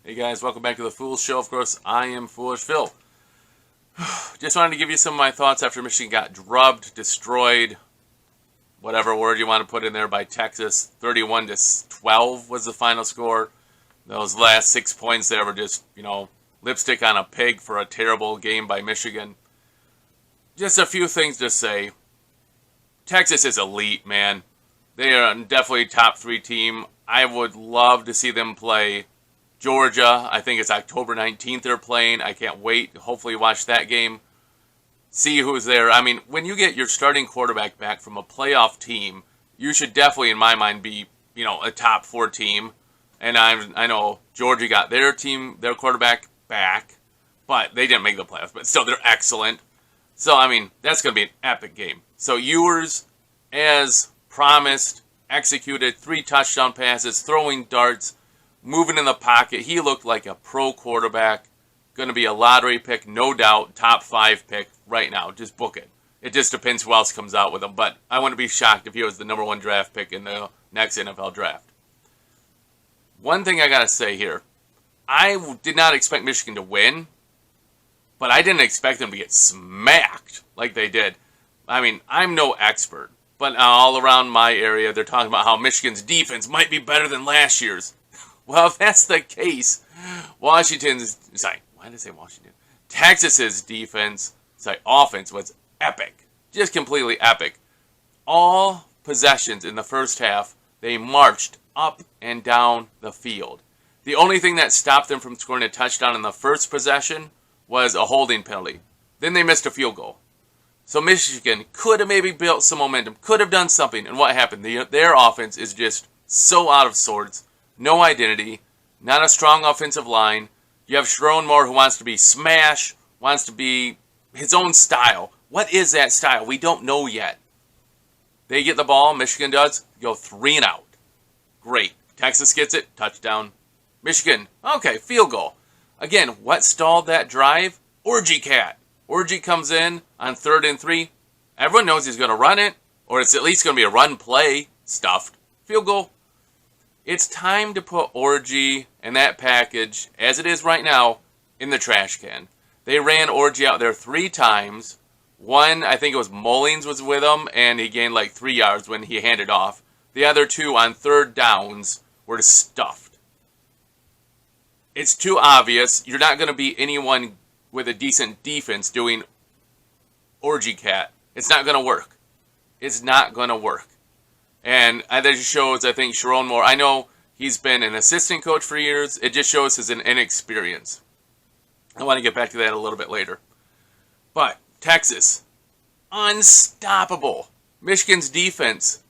Hey guys, welcome back to the Fool Show. Of course, I am Foolish Phil. Just wanted to give you some of my thoughts after Michigan got drubbed, destroyed, whatever word you want to put in there, by Texas. 31-12 was the final score. Those last 6 points there were just, lipstick on a pig for a terrible game by Michigan. Just a few things to say. Texas is elite, man. They are definitely a top 3 team. I would love to see them play Georgia. I think it's October 19th they're playing. I can't wait. Hopefully watch that game. See who's there. I mean, when you get your starting quarterback back from a playoff team, you should definitely, in my mind, be, a top 4 team. And I know Georgia got their quarterback back, but they didn't make the playoffs. But still, they're excellent. So, that's going to be an epic game. So, Ewers, as promised, executed 3 touchdown passes, throwing darts, moving in the pocket. He looked like a pro quarterback. Going to be a lottery pick, no doubt. Top 5 pick right now. Just book it. It just depends who else comes out with him. But I wouldn't be shocked if he was the number 1 draft pick in the next NFL draft. One thing I got to say here. I did not expect Michigan to win, but I didn't expect them to get smacked like they did. I'm no expert, but all around my area, they're talking about how Michigan's defense might be better than last year's. Well, if that's the case, Texas's offense was epic. Just completely epic. All possessions in the first half, they marched up and down the field. The only thing that stopped them from scoring a touchdown in the first possession was a holding penalty. Then they missed a field goal. So Michigan could have maybe built some momentum, could have done something, and what happened? Their offense is just so out of sorts. No identity, not a strong offensive line. You have Sharon Moore who wants to be smash, wants to be his own style. What is that style? We don't know yet. They get the ball, Michigan does, go 3 and out. Great. Texas gets it, touchdown. Michigan, okay, field goal. Again, what stalled that drive? Orgy Cat. Orgy comes in on 3rd and 3. Everyone knows he's going to run it, or it's at least going to be a run play, stuffed. Field goal. It's time to put Orgy and that package, as it is right now, in the trash can. They ran Orgy out there 3 times. One, I think it was Mullings was with him, and he gained like 3 yards when he handed off. The other 2 on 3rd downs were stuffed. It's too obvious. You're not going to beat anyone with a decent defense doing Orgy Cat. It's not going to work. It's not going to work. And that just shows, I think, Sharon Moore. I know he's been an assistant coach for years. It just shows his inexperience. I want to get back to that a little bit later. But Texas, unstoppable. Michigan's defense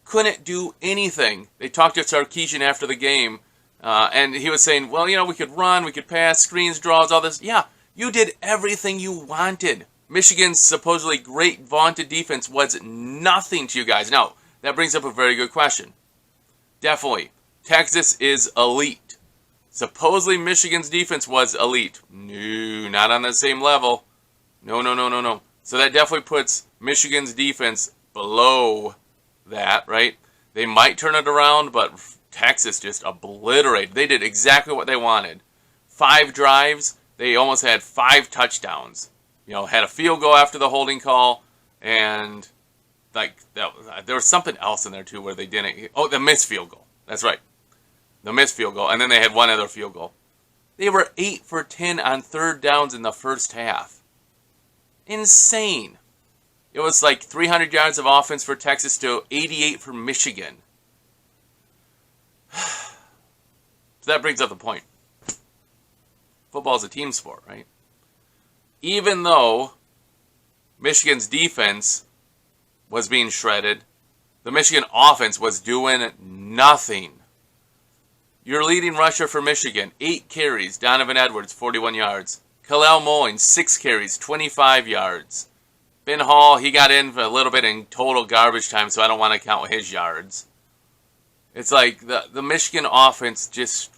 couldn't do anything. They talked to Sarkisian after the game, and he was saying, well, we could run, we could pass, screens, draws, all this. Yeah, you did everything you wanted. Michigan's supposedly great, vaunted defense was nothing to you guys. Now, that brings up a very good question. Definitely, Texas is elite. Supposedly Michigan's defense was elite. No, not on the same level. No. So that definitely puts Michigan's defense below that, right? They might turn it around, but Texas just obliterated. They did exactly what they wanted. 5 drives, they almost had 5 touchdowns. Had a field goal after the holding call, and there was something else in there too where they didn't. Oh, the missed field goal. That's right. The missed field goal. And then they had one other field goal. They were 8 for 10 on 3rd downs in the first half. Insane. It was like 300 yards of offense for Texas to 88 for Michigan. So that brings up the point. Football is a team sport, right? Even though Michigan's defense was being shredded, the Michigan offense was doing nothing. Your leading rusher for Michigan, 8 carries, Donovan Edwards, 41 yards. Kalel Mullings, 6 carries, 25 yards. Ben Hall, he got in for a little bit in total garbage time, so I don't want to count his yards. It's like the Michigan offense just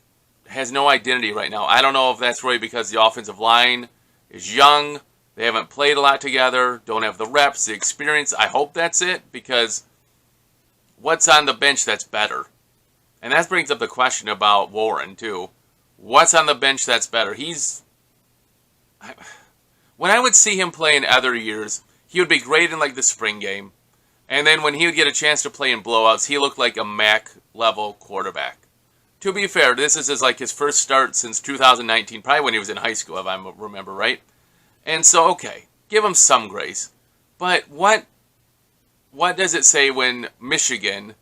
has no identity right now. I don't know if that's really because the offensive line is young. They haven't played a lot together, don't have the reps, the experience. I hope that's it, because what's on the bench that's better? And that brings up the question about Warren, too. What's on the bench that's better? When I would see him play in other years, he would be great in like the spring game. And then when he would get a chance to play in blowouts, he looked like a MAC level quarterback. To be fair, this is his first start since 2019, probably when he was in high school, if I remember right. And so, okay, give him some grace. But what does it say when Michigan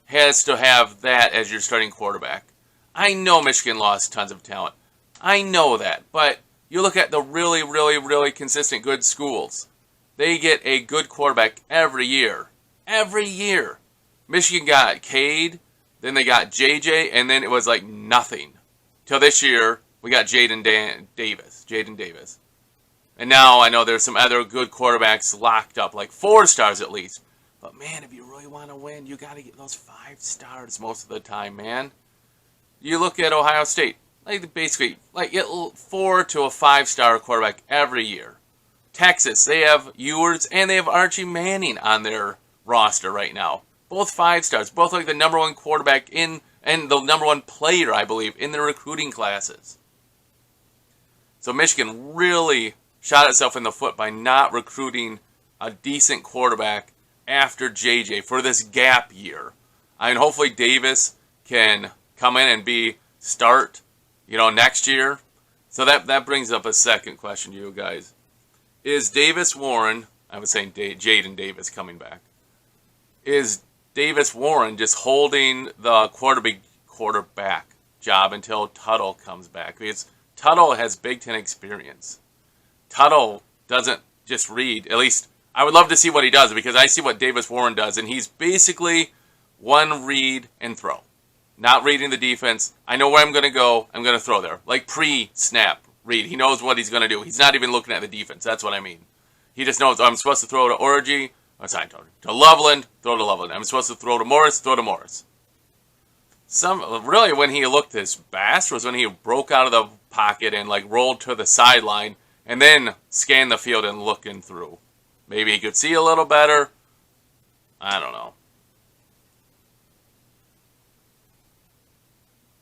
has to have that as your starting quarterback? I know Michigan lost tons of talent. I know that. But you look at the really, really, really consistent good schools. They get a good quarterback every year. Every year. Michigan got Cade, then they got JJ, and then it was like nothing. Till this year, we got Jaden Davis. And now I know there's some other good quarterbacks locked up, like 4 stars at least. But man, if you really want to win, you got to get those 5 stars most of the time, man. You look at Ohio State, like basically, like get 4 to a 5-star quarterback every year. Texas, they have Ewers and they have Archie Manning on their roster right now. Both 5 stars, both like the number 1 quarterback in and the number 1 player, I believe, in their recruiting classes. So Michigan really shot itself in the foot by not recruiting a decent quarterback after JJ for this gap year. And hopefully Davis can come in and start, next year. So that brings up a second question to you guys. Is Davis Warren, I was saying Jaden Davis coming back, is Davis Warren just holding the quarterback job until Tuttle comes back? Because Tuttle has Big Ten experience. Tuttle doesn't just read. At least I would love to see what he does because I see what Davis Warren does, and he's basically one read and throw. Not reading the defense. I know where I'm going to go. I'm going to throw there. Like pre-snap read. He knows what he's going to do. He's not even looking at the defense. That's what I mean. He just knows I'm supposed to throw to Orji. To Loveland, throw to Loveland. I'm supposed to throw to Morris, throw to Morris. Really, when he looked his best was when he broke out of the pocket and rolled to the sideline and then scanned the field and looking through. Maybe he could see a little better. I don't know.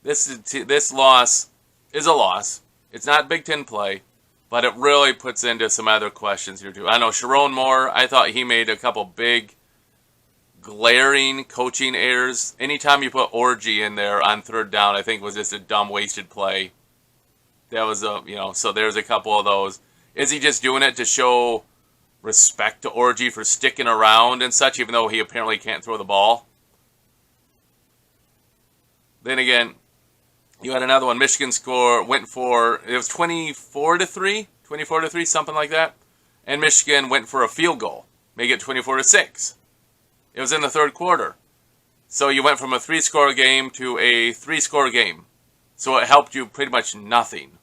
This loss is a loss. It's not Big Ten play, but it really puts into some other questions here too. I know Sharon Moore, I thought he made a couple big, glaring coaching errors. Anytime you put Orji in there on 3rd down, I think was just a dumb, wasted play. That was so there's a couple of those. Is he just doing it to show respect to Orji for sticking around and such, even though he apparently can't throw the ball? Then again, you had another one. Michigan went for, it was 24-3, something like that. And Michigan went for a field goal, make it 24-6. It was in the 3rd quarter. So you went from a 3-score game to a 3-score game. So it helped you pretty much nothing.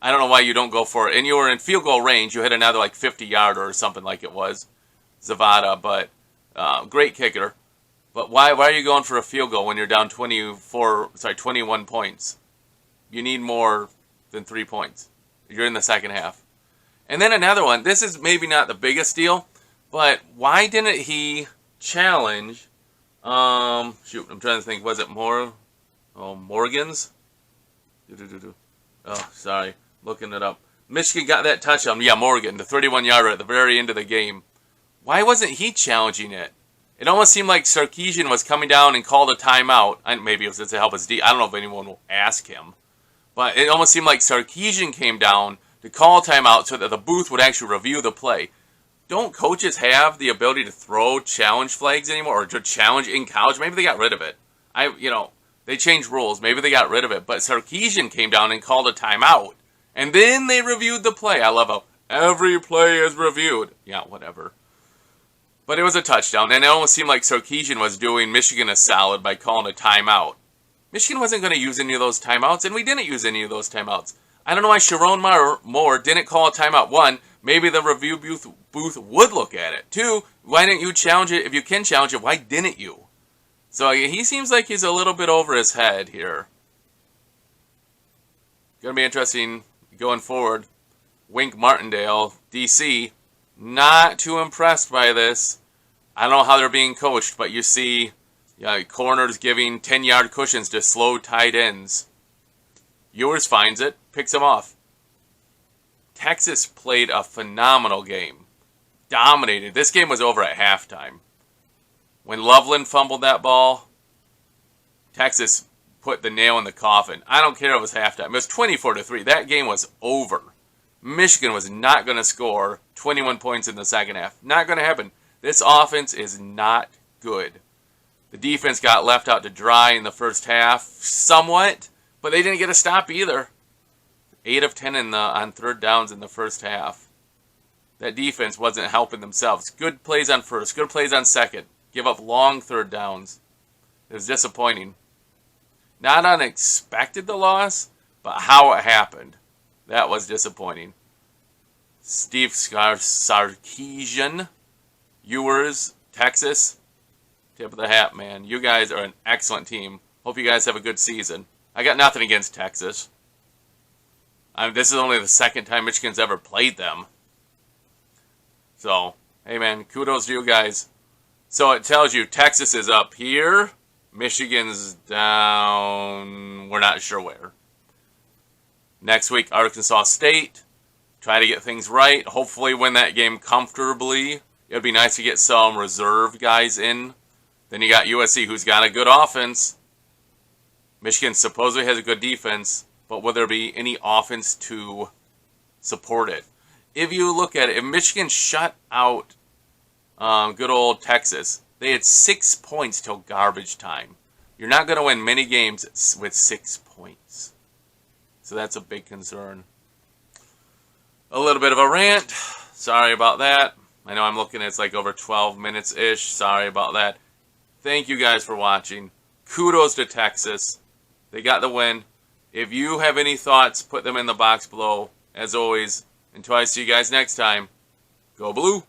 I don't know why you don't go for it. And you were in field goal range. You hit another 50-yarder or something like it was. Zavada, but great kicker. But why are you going for a field goal when you're down 21 points? You need more than 3 points. You're in the second half. And then another one. This is maybe not the biggest deal, but why didn't he challenge? I'm trying to think. Was it Morgan's? Oh, sorry, looking it up. Michigan got that touchdown. Yeah, Morgan, the 31-yarder at the very end of the game. Why wasn't he challenging it? It almost seemed like Sarkisian was coming down and called a timeout. Maybe it was to help his D. I don't know if anyone will ask him. But it almost seemed like Sarkisian came down to call a timeout so that the booth would actually review the play. Don't coaches have the ability to throw challenge flags anymore, or to challenge in college? Maybe they got rid of it. They changed rules. Maybe they got rid of it. But Sarkisian came down and called a timeout. And then they reviewed the play. I love how every play is reviewed. Yeah, whatever. But it was a touchdown, and it almost seemed like Sarkisian was doing Michigan a solid by calling a timeout. Michigan wasn't going to use any of those timeouts, and we didn't use any of those timeouts. I don't know why Sharon Moore didn't call a timeout. 1, maybe the review booth would look at it. 2, why didn't you challenge it? If you can challenge it, why didn't you? So he seems like he's a little bit over his head here. Going to be interesting going forward. Wink Martindale, D.C., not too impressed by this. I don't know how they're being coached, but you see corners giving 10-yard cushions to slow tight ends. Ewers finds it, picks him off. Texas played a phenomenal game. Dominated. This game was over at halftime. When Loveland fumbled that ball, Texas put the nail in the coffin. I don't care if it was halftime. It was 24-3. That game was over. Michigan was not going to score 21 points in the second half. Not going to happen. This offense is not good. The defense got left out to dry in the first half, somewhat, but they didn't get a stop either. 8 of 10 on third downs in the first half. That defense wasn't helping themselves. Good plays on first, good plays on second. Give up long third downs. It was disappointing. Not unexpected, the loss, but how it happened. That was disappointing. Steve Sarkisian, Ewers, Texas. Tip of the hat, man. You guys are an excellent team. Hope you guys have a good season. I got nothing against Texas. This is only the second time Michigan's ever played them. So, hey man, kudos to you guys. So it tells you Texas is up here. Michigan's down, we're not sure where. Next week, Arkansas State. Try to get things right. Hopefully win that game comfortably. It would be nice to get some reserve guys in. Then you got USC, who's got a good offense. Michigan supposedly has a good defense, but will there be any offense to support it? If you look at it, if Michigan shut out good old Texas, they had 6 points till garbage time. You're not going to win many games with 6 points. So that's a big concern. A little bit of a rant. Sorry about that. I know I'm looking at it's like over 12 minutes-ish. Sorry about that. Thank you guys for watching. Kudos to Texas. They got the win. If you have any thoughts, put them in the box below. As always, until I see you guys next time, go Blue.